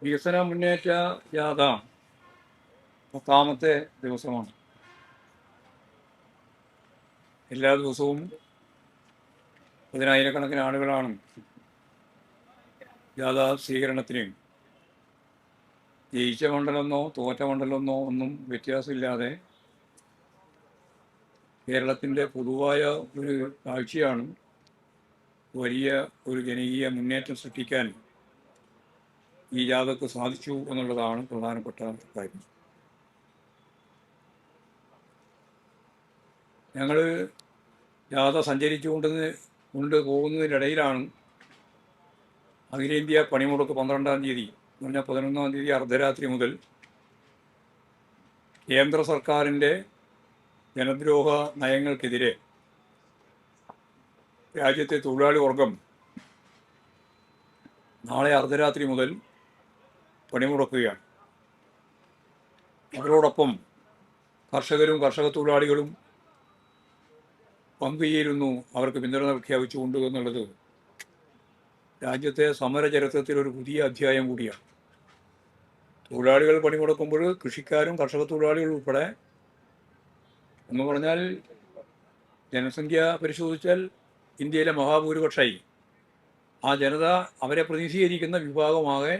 വികസന മുന്നേറ്റ ജാഥ 10ാമത്തെ ദിവസമാണ്. എല്ലാ ദിവസവും പതിനായിരക്കണക്കിന് ആളുകളാണ് ജാഥ സ്വീകരണത്തിന്. ജയിച്ച മണ്ഡലമെന്നോ തോറ്റ മണ്ഡലമെന്നോ ഒന്നും വ്യത്യാസമില്ലാതെ കേരളത്തിൻ്റെ പൊതുവായ ഒരു കാഴ്ചയാണ് വലിയ ഒരു ജനകീയ മുന്നേറ്റം സൃഷ്ടിക്കാൻ ഈ ജാഥക്ക് സാധിച്ചു എന്നുള്ളതാണ് പ്രധാനപ്പെട്ട കാര്യം. ഞങ്ങൾ ജാഥ സഞ്ചരിച്ചുകൊണ്ട് പോകുന്നതിനിടയിലാണ് അഖിലേന്ത്യാ പണിമുടക്ക് 12-ാം തീയതി എന്ന് പറഞ്ഞാൽ 11-ാം തീയതി അർദ്ധരാത്രി മുതൽ കേന്ദ്ര സർക്കാരിൻ്റെ ജനദ്രോഹ നയങ്ങൾക്കെതിരെ രാജ്യത്തെ തൊഴിലാളി വർഗം നാളെ അർദ്ധരാത്രി മുതൽ പണിമുടക്കുകയാണ്. അവരോടൊപ്പം കർഷകരും കർഷക തൊഴിലാളികളും പങ്കുചേരുന്നു, അവർക്ക് പിന്തുണ പ്രഖ്യാപിച്ചുകൊണ്ട് എന്നുള്ളത് രാജ്യത്തെ സമര ചരിത്രത്തിലൊരു പുതിയ അധ്യായം കൂടിയാണ്. തൊഴിലാളികൾ പണിമുടക്കുമ്പോൾ കൃഷിക്കാരും കർഷക തൊഴിലാളികളും ഉൾപ്പെടെ എന്ന് പറഞ്ഞാൽ ജനസംഖ്യ പരിശോധിച്ചാൽ ഇന്ത്യയിലെ മഹാഭൂരിപക്ഷമായി ആ ജനത അവരെ പ്രതിനിധീകരിക്കുന്ന വിഭാഗമാകെ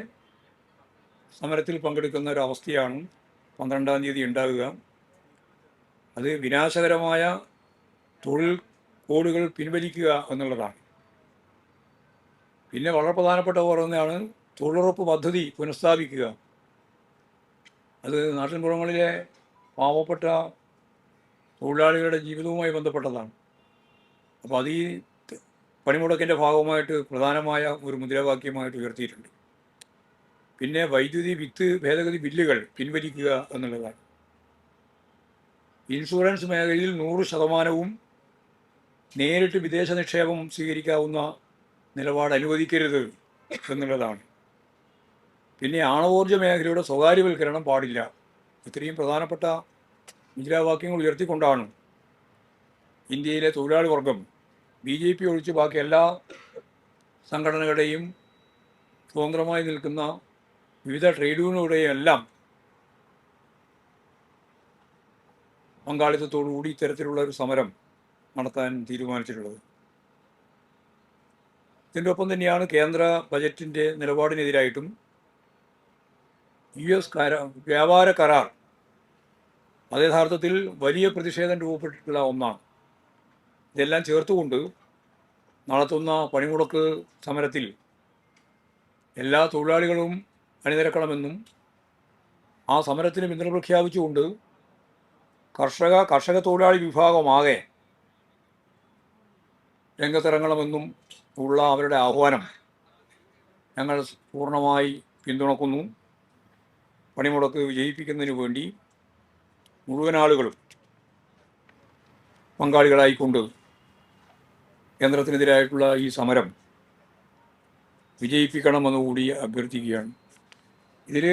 സമരത്തിൽ പങ്കെടുക്കുന്ന ഒരവസ്ഥയാണ് 12-ാം തീയതി ഉണ്ടാകുക. അത് വിനാശകരമായ തൊഴിൽ കോഡുകൾ പിൻവലിക്കുക എന്നുള്ളതാണ്. പിന്നെ വളരെ പ്രധാനപ്പെട്ട പറയുന്നതാണ് തൊഴിലുറപ്പ് പദ്ധതി പുനഃസ്ഥാപിക്കുക. അത് നാട്ടിൻപുറങ്ങളിലെ പാവപ്പെട്ട തൊഴിലാളികളുടെ ജീവിതവുമായി ബന്ധപ്പെട്ടതാണ്. അപ്പോൾ അത് ഈ പണിമുടക്കിൻ്റെ ഭാഗമായിട്ട് പ്രധാനമായ ഒരു മുദ്രാവാക്യമായിട്ട് ഉയർത്തിയിട്ടുണ്ട്. പിന്നെ വൈദ്യുതി വിത്ത് ഭേദഗതി ബില്ലുകൾ പിൻവലിക്കുക എന്നുള്ളതാണ്. ഇൻഷുറൻസ് മേഖലയിൽ 100% നേരിട്ട് വിദേശ നിക്ഷേപം സ്വീകരിക്കാവുന്ന നിലപാട് അനുവദിക്കരുത് എന്നുള്ളതാണ്. പിന്നെ ആണവോർജ മേഖലയുടെ സ്വകാര്യവൽക്കരണം പാടില്ല. ഇത്രയും പ്രധാനപ്പെട്ട മുദ്രാവാക്യങ്ങൾ ഉയർത്തിക്കൊണ്ടാണ് ഇന്ത്യയിലെ തൊഴിലാളി വർഗം BJP ഒഴിച്ച് ബാക്കി എല്ലാ സംഘടനകളുടെയും സ്വതന്ത്രമായി നിൽക്കുന്ന വിവിധ ട്രേഡ് യൂണിയനുകളുടെയും എല്ലാം പങ്കാളിത്തത്തോടുകൂടി ഇത്തരത്തിലുള്ള ഒരു സമരം നടത്താൻ തീരുമാനിച്ചിട്ടുള്ളത്. ഇതിൻ്റെ ഒപ്പം തന്നെയാണ് കേന്ദ്ര ബജറ്റിൻ്റെ നിലപാടിനെതിരായിട്ടും US വ്യാപാര കരാർ അത് യഥാർത്ഥത്തിൽ വലിയ പ്രതിഷേധം രൂപപ്പെട്ടിട്ടുള്ള ഒന്നാണ്. ഇതെല്ലാം ചേർത്തുകൊണ്ട് നടത്തുന്ന പണിമുടക്ക് സമരത്തിൽ എല്ലാ തൊഴിലാളികളും അണിനിരക്കണമെന്നും ആ സമരത്തിന് പിന്തുണ പ്രഖ്യാപിച്ചുകൊണ്ട് കർഷക തൊഴിലാളി വിഭാഗമാകെ രംഗത്തിറങ്ങണമെന്നും ഉള്ള അവരുടെ ആഹ്വാനം ഞങ്ങൾ പൂർണ്ണമായി പിന്തുണക്കുന്നു. പണിമുടക്ക് വിജയിപ്പിക്കുന്നതിന് വേണ്ടി മുഴുവൻ ആളുകളും പങ്കാളികളായിക്കൊണ്ട് കേന്ദ്രത്തിനെതിരായിട്ടുള്ള ഈ സമരം വിജയിപ്പിക്കണമെന്നുകൂടി അഭ്യർത്ഥിക്കുകയാണ്. ഇതിൽ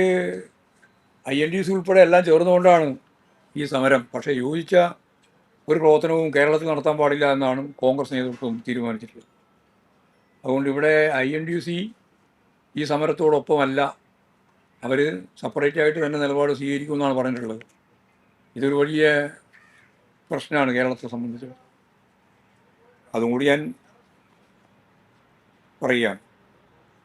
INTUC ഉൾപ്പെടെ എല്ലാം ചേർന്നുകൊണ്ടാണ് ഈ സമരം. പക്ഷേ യോജിച്ച ഒരു പ്രവർത്തനവും കേരളത്തിൽ നടത്താൻ പാടില്ല എന്നാണ് കോൺഗ്രസ് നേതൃത്വം തീരുമാനിച്ചിട്ടുള്ളത്. അതുകൊണ്ട് ഇവിടെ INTUC ഈ സമരത്തോടൊപ്പമല്ല, അവർ സെപ്പറേറ്റായിട്ട് തന്നെ നിലപാട് സ്വീകരിക്കുമെന്നാണ് പറഞ്ഞിട്ടുള്ളത്. ഇതൊരു വലിയ പ്രശ്നമാണ് കേരളത്തെ സംബന്ധിച്ച്. അതും കൂടി ഞാൻ പറയുകയാണ്.